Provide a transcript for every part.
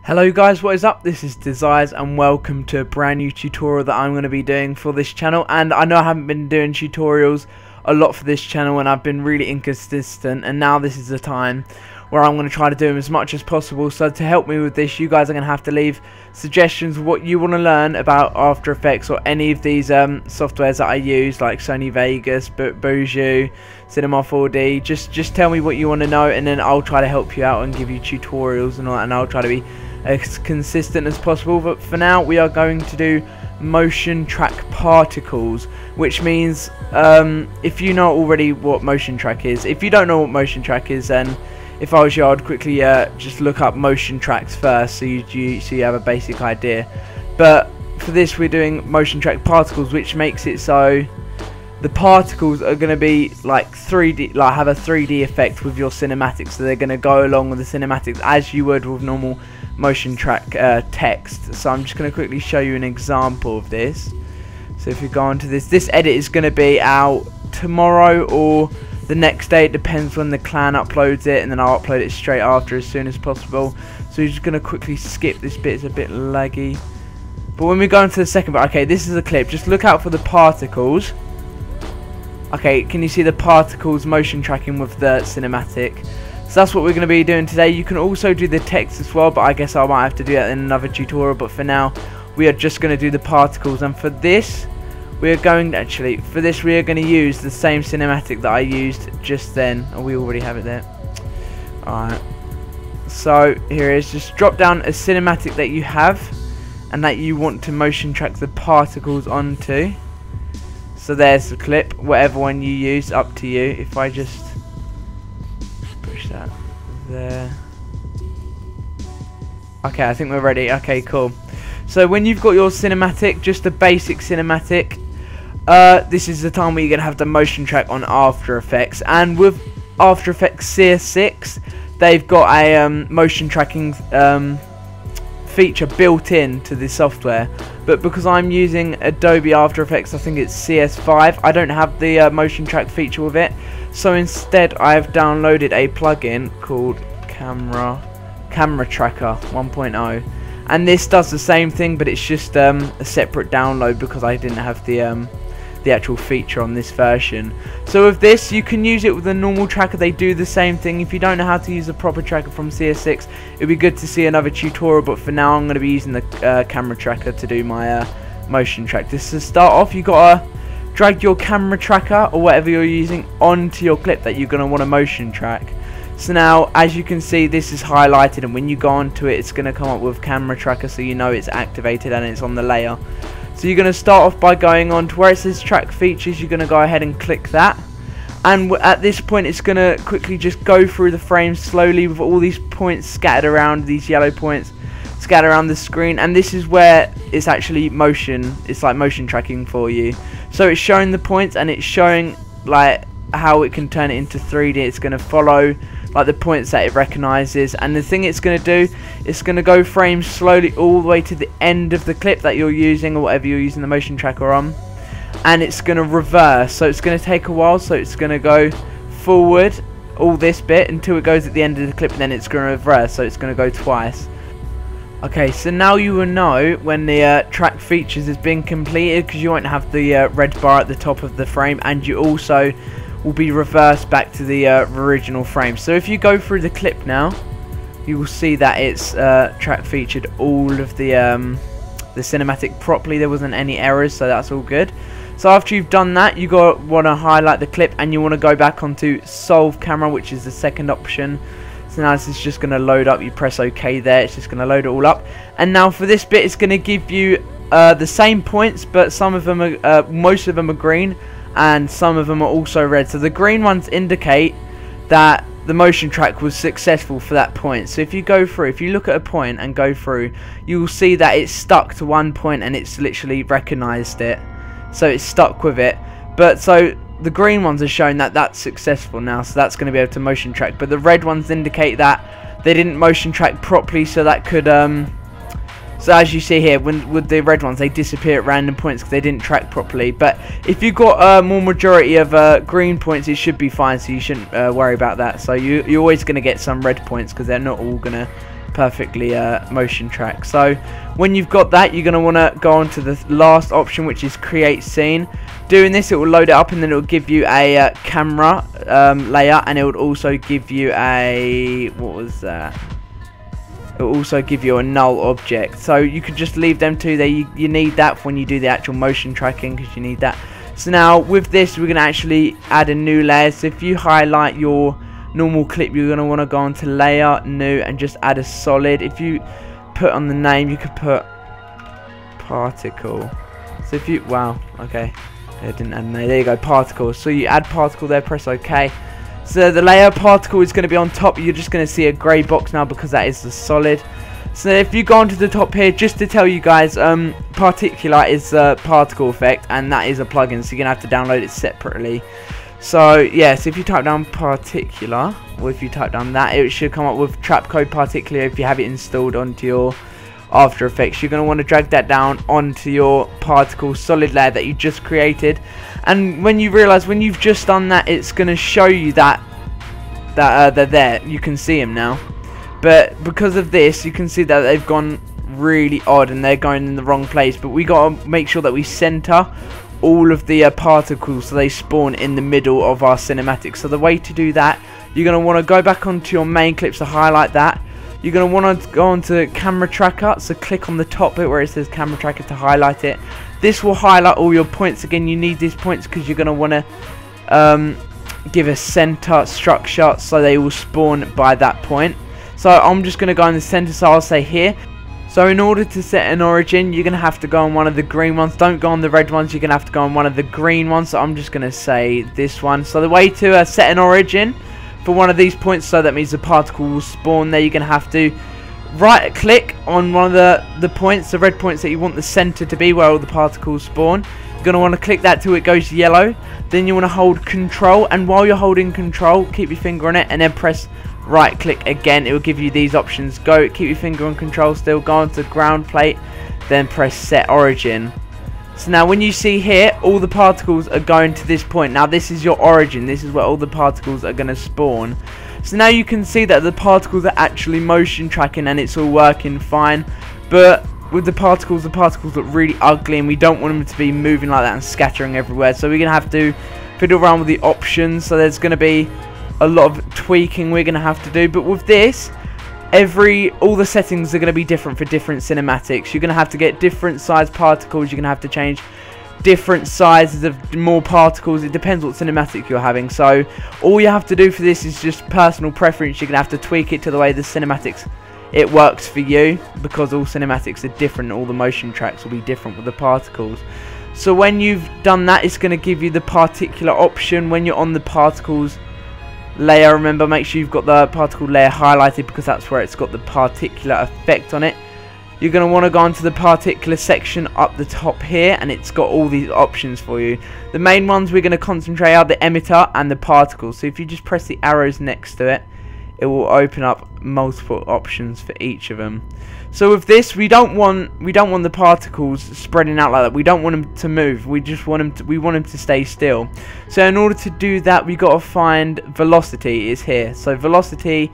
Hello guys, what is up? This is dzieRzZ and welcome to a brand new tutorial that I'm going to be doing for this channel. And I know I haven't been doing tutorials a lot for this channel and I've been really inconsistent, and now this is the time where I'm going to try to do them as much as possible. So to help me with this, you guys are going to have to leave suggestions of what you want to learn about After Effects or any of these softwares that I use, like Sony Vegas, Buju, Cinema 4D. Just tell me what you want to know, and then I'll try to help you out and give you tutorials and all that, and I'll try to be as consistent as possible. But for now, we are going to do motion track particles, which means if you know already what motion track is, if you don't know what motion track is, then if I was you, I'd quickly just look up motion tracks first, so you have a basic idea. But for this, we're doing motion track particles, which makes it so the particles are going to be like 3D, like have a 3D effect with your cinematics. So they're going to go along with the cinematics as you would with normal motion track text. So I'm just going to quickly show you an example of this. So if you go on to this edit is going to be out tomorrow or the next day. It depends when the clan uploads it, and then I'll upload it straight after as soon as possible. So you're just going to quickly skip this bit, it's a bit laggy. But when we go into the second bit, okay, this is a clip, just look out for the particles. Okay, can you see the particles motion tracking with the cinematic? So that's what we're going to be doing today. You can also do the text as well, but I guess I might have to do that in another tutorial. But for now, we are just going to do the particles. And for this, we are going to use the same cinematic that I used just then. Oh, we already have it there. Alright. So here it is. Just drop down a cinematic that you have and that you want to motion track the particles onto. So there's the clip, whatever one you use, up to you. If I just push that there. Okay, I think we're ready. Okay, cool. So when you've got your cinematic, just a basic cinematic, this is the time where you're going to have the motion track on After Effects. And with After Effects CS6, they've got a motion tracking feature built in to this software. But because I'm using Adobe After Effects, I think it's CS5, I don't have the motion track feature with it. So instead, I've downloaded a plugin called Camera Tracker 1.0, and this does the same thing, but it's just a separate download because I didn't have the actual feature on this version. So with this, you can use it with a normal tracker. They do the same thing. If you don't know how to use a proper tracker from CS6, it'd be good to see another tutorial, but for now I'm going to be using the camera tracker to do my motion track. Just to start off, you got to drag your camera tracker or whatever you're using onto your clip that you're going to want to motion track. So now, as you can see, this is highlighted, and when you go onto it, it's going to come up with camera tracker, so you know it's activated and it's on the layer. So you're going to start off by going on to where it says track features. You're going to go ahead and click that, and at this point it's going to quickly just go through the frames slowly with all these points scattered around, these yellow points scattered around the screen. And this is where it's actually motion, it's like motion tracking for you. So it's showing the points, and it's showing like how it can turn it into 3D. It's going to follow like the points that it recognizes, and the thing it's going to do, it's going to go frames slowly all the way to the end of the clip that you're using, or whatever you're using the motion tracker on, and it's going to reverse. So it's going to take a while, so it's going to go forward all this bit until it goes at the end of the clip, and then it's going to reverse, so it's going to go twice. Okay, so now you will know when the track features has been completed, because you won't have the red bar at the top of the frame, and you also will be reversed back to the original frame. So if you go through the clip now, you will see that it's track featured all of the cinematic properly. There wasn't any errors, so that's all good. So after you've done that, you want to highlight the clip, and you want to go back onto solve camera, which is the second option. So now this is just going to load up. You press OK there, it's just going to load it all up. And now for this bit, it's going to give you the same points, but some of them are most of them are green, and some of them are also red. So the green ones indicate that the motion track was successful for that point. So if you go through, if you look at a point and go through, you will see that it's stuck to one point and it's literally recognized it. So it's stuck with it. But so the green ones are showing that that's successful now, so that's going to be able to motion track. But the red ones indicate that they didn't motion track properly, so that could so as you see here, with the red ones, they disappear at random points because they didn't track properly. But if you've got more majority of green points, it should be fine, so you shouldn't worry about that. So you're always going to get some red points because they're not all going to perfectly motion track. So when you've got that, you're going to want to go on to the last option, which is create scene. Doing this, it will load it up, and then it will give you a camera layer, and it would also give you a, what was that? It will also give you a null object. So you could just leave them two there. You need that when you do the actual motion tracking, because you need that. So now with this, we're going to actually add a new layer. So if you highlight your normal clip, you're going to want to go on to layer, new, and just add a solid. If you put on the name, you could put particle. So if you, wow, okay, it didn't add a name. There you go, particle. So you add particle there, press OK. So the layer particle is going to be on top. You're just going to see a grey box now because that is the solid. So if you go onto the top here, just to tell you guys, particular is a particle effect, and that is a plugin, so you're going to have to download it separately. So yeah, so if you type down particular, or if you type down that, it should come up with trap code particular if you have it installed onto your After Effects. You're going to want to drag that down onto your particle solid layer that you just created, and when you realize when you've just done that, it's going to show you that they're there. You can see them now, but because of this, you can see that they've gone really odd and they're going in the wrong place. But we got to make sure that we center all of the particles so they spawn in the middle of our cinematic. So the way to do that, you're going to want to go back onto your main clips to highlight that. You're going to want to go onto camera tracker, so click on the top bit where it says camera tracker to highlight it. This will highlight all your points. Again, you need these points because you're going to want to give a center structure so they will spawn by that point. So I'm just going to go in the center, so I'll say here. So in order to set an origin, you're going to have to go on one of the green ones. Don't go on the red ones, you're going to have to go on one of the green ones. So I'm just going to say this one. So the way to set an origin for one of these points, so that means the particle will spawn there, you're going to have to right click on one of the points, the red points that you want the center to be where all the particles spawn. You're going to want to click that till it goes yellow. Then you want to hold control, and while you're holding control, keep your finger on it and then press right click again. It will give you these options. Go, keep your finger on control still, go onto ground plate, then press set origin. So now when you see here, all the particles are going to this point. Now this is your origin, this is where all the particles are going to spawn. So now you can see that the particles are actually motion tracking and it's all working fine. But with the particles look really ugly, and we don't want them to be moving like that and scattering everywhere. So we're going to have to fiddle around with the options. So there's going to be a lot of tweaking we're going to have to do. But with this, all the settings are going to be different for different cinematics. You're going to have to get different size particles. You're going to have to change different sizes of more particles. It depends what cinematic you're having. So all you have to do for this is just personal preference. You're going to have to tweak it to the way the cinematics it works for you, because all cinematics are different. All the motion tracks will be different with the particles. So when you've done that, it's going to give you the particular option. When you're on the particles layer, remember, make sure you've got the particle layer highlighted, because that's where it's got the particular effect on it. You're going to want to go into the particular section up the top here, and it's got all these options for you. The main ones we're going to concentrate are the emitter and the particles. So if you just press the arrows next to it, it will open up multiple options for each of them. So with this, we don't want the particles spreading out like that. We don't want them to move. We just want them to stay still. So in order to do that, we got to find velocity is here. So velocity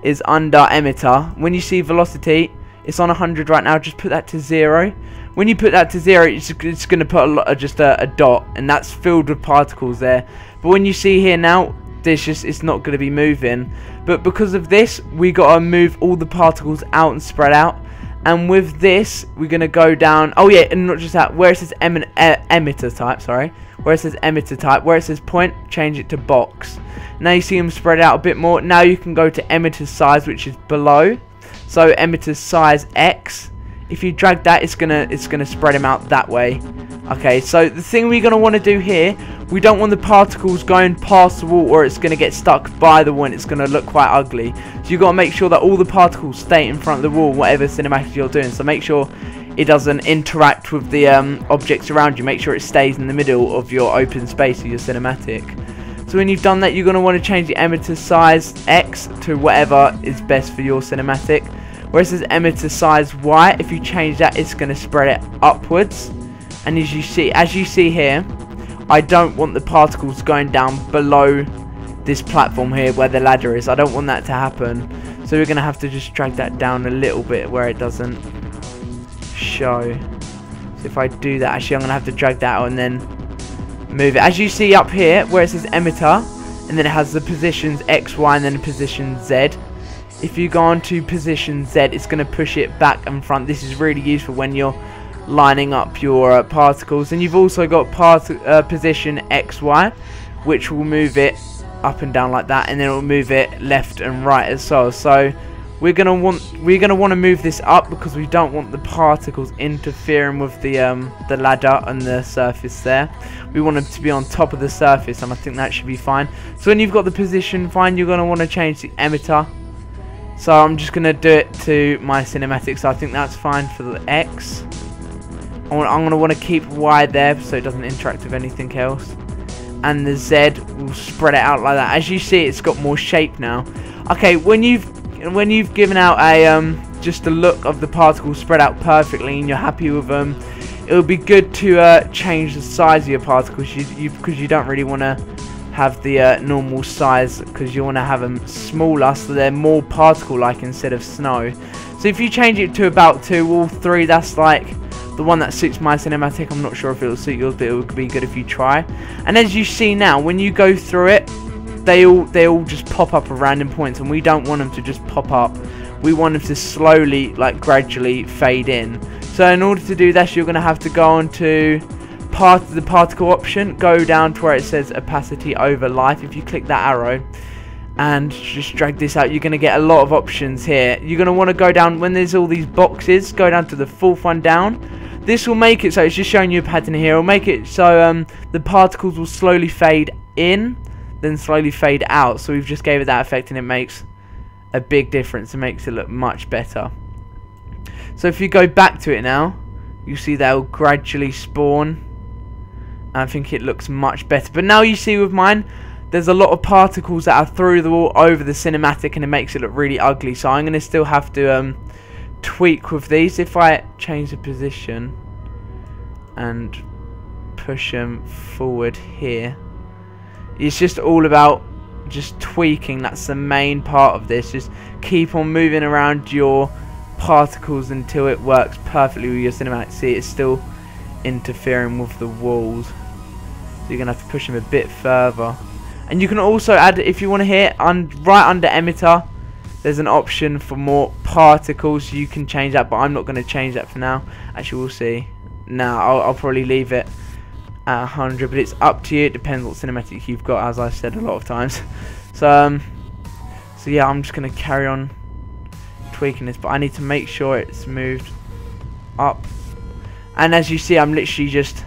is under emitter. When you see velocity, it's on 100 right now. Just put that to 0. When you put that to 0, it's going to put just a dot, and that's filled with particles there. But when you see here now, it's not going to be moving. But because of this, we got to move all the particles out and spread out. And with this, we're going to go down. Oh yeah, and not just that, where it says emitter type, sorry, where it says emitter type, where it says point, change it to box. Now you see them spread out a bit more. Now you can go to emitter size, which is below. So emitter size X. If you drag that, it's gonna spread them out that way. Okay, so the thing we're gonna want to do here, we don't want the particles going past the wall, or it's gonna get stuck by the wall and it's gonna look quite ugly. So you've got to make sure that all the particles stay in front of the wall, whatever cinematic you're doing. So make sure it doesn't interact with the objects around you. Make sure it stays in the middle of your open space of your cinematic. So when you've done that, you're gonna want to change the emitter size X to whatever is best for your cinematic. Where it says emitter size Y, if you change that, it's going to spread it upwards. And as you see here, I don't want the particles going down below this platform here where the ladder is. I don't want that to happen. So we're going to have to just drag that down a little bit where it doesn't show. So if I do that, actually I'm going to have to drag that out and then move it. As you see up here where it says emitter, and then it has the positions X, Y, and then position Z. If you go on to position Z, it's going to push it back and front. This is really useful when you're lining up your particles. And you've also got position X, Y, which will move it up and down like that, and then it will move it left and right as well. So we're gonna want to move this up because we don't want the particles interfering with the ladder and the surface there. We want them to be on top of the surface, and I think that should be fine. So when you've got the position fine, you're gonna want to change the emitter. So I'm just gonna do it to my cinematic. So I think that's fine for the X. I'm gonna want to keep Y there so it doesn't interact with anything else. And the Z will spread it out like that. As you see, it's got more shape now. Okay, when you've given out a just a look of the particles spread out perfectly and you're happy with them, it would be good to change the size of your particles because you don't really want to have the normal size, because you want to have them smaller so they're more particle-like instead of snow. So if you change it to about 2 or 3, that's like the one that suits my cinematic. I'm not sure if it'll suit yours, but it would be good if you try. And as you see now, when you go through it, they all just pop up at random points, and we don't want them to just pop up. We want them to slowly, like gradually fade in. So in order to do this, you're going to have to go on to the particle option, go down to where it says opacity over life. If you click that arrow and just drag this out, you're going to get a lot of options here. You're going to want to go down, when there's all these boxes, go down to the fourth one down. This will make it so, it's just showing you a pattern here, it'll make it so the particles will slowly fade in, then slowly fade out. So we've just gave it that effect, and it makes a big difference. It makes it look much better. So if you go back to it now, you see they'll gradually spawn, and I think it looks much better. But now you see with mine, there's a lot of particles that are through the wall over the cinematic, and it makes it look really ugly. So I'm going to still have to tweak with these. If I change the position and push them forward here, it's just all about just tweaking. That's the main part of this. Just keep on moving around your particles until it works perfectly with your cinematic. See, it's still interfering with the walls, so you're gonna have to push them a bit further. And you can also add, if you want to hit right under emitter, there's an option for more particles. You can change that, but I'm not going to change that for now. Actually, we'll see. Now I'll probably leave it at 100, but it's up to you. It depends what cinematic you've got, as I've said a lot of times. So yeah, I'm just going to carry on tweaking this, but I need to make sure it's moved up. And as you see, I'm literally just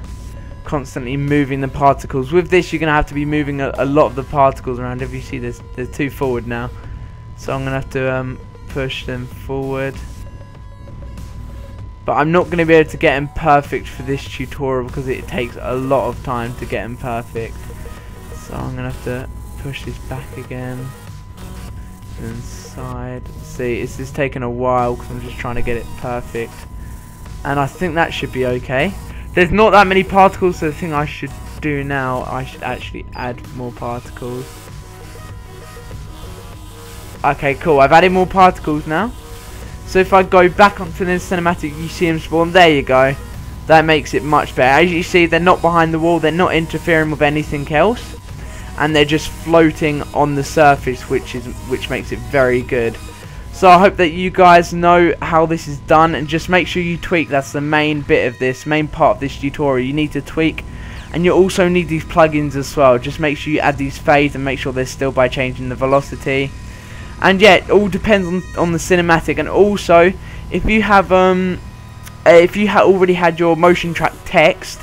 constantly moving the particles. With this, you're going to have to be moving a lot of the particles around. If you see, there's 2 forward now. So I'm going to have to push them forward. But I'm not going to be able to get them perfect for this tutorial because it takes a lot of time to get them perfect. So I'm going to have to push this back again. And side. See, it's just taking a while because I'm just trying to get it perfect. And I think that should be okay. There's not that many particles, so the thing I should do now, I should actually add more particles. Okay, cool. I've added more particles now. So if I go back onto the cinematic, you see them spawn. There you go. That makes it much better. As you see, they're not behind the wall. They're not interfering with anything else, and they're just floating on the surface, which makes it very good. So I hope that you guys know how this is done, and just make sure you tweak. That's the main bit of this, main part of this tutorial. You need to tweak, and you also need these plugins as well. Just make sure you add these fades and make sure they're still by changing the velocity. And yeah, it all depends on the cinematic. And also, if you have already had your motion track text,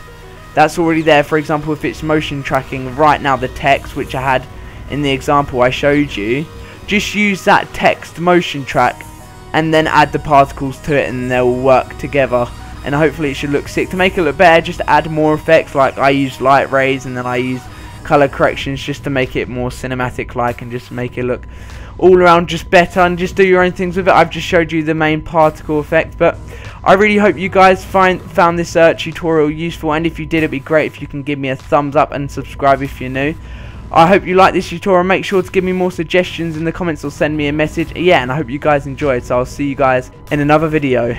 that's already there. For example, if it's motion tracking right now the text, which I had in the example I showed you, just use that text motion track and then add the particles to it, and they'll work together. And hopefully it should look sick. To make it look better, just add more effects. Like I use light rays, and then I use color corrections just to make it more cinematic like, and just make it look all around just better, and just do your own things with it. I've just showed you the main particle effect, but I really hope you guys found this tutorial useful, and if you did, it'd be great if you can give me a thumbs up and subscribe if you're new. I hope you like this tutorial. Make sure to give me more suggestions in the comments or send me a message. Yeah, and I hope you guys enjoyed. So I'll see you guys in another video.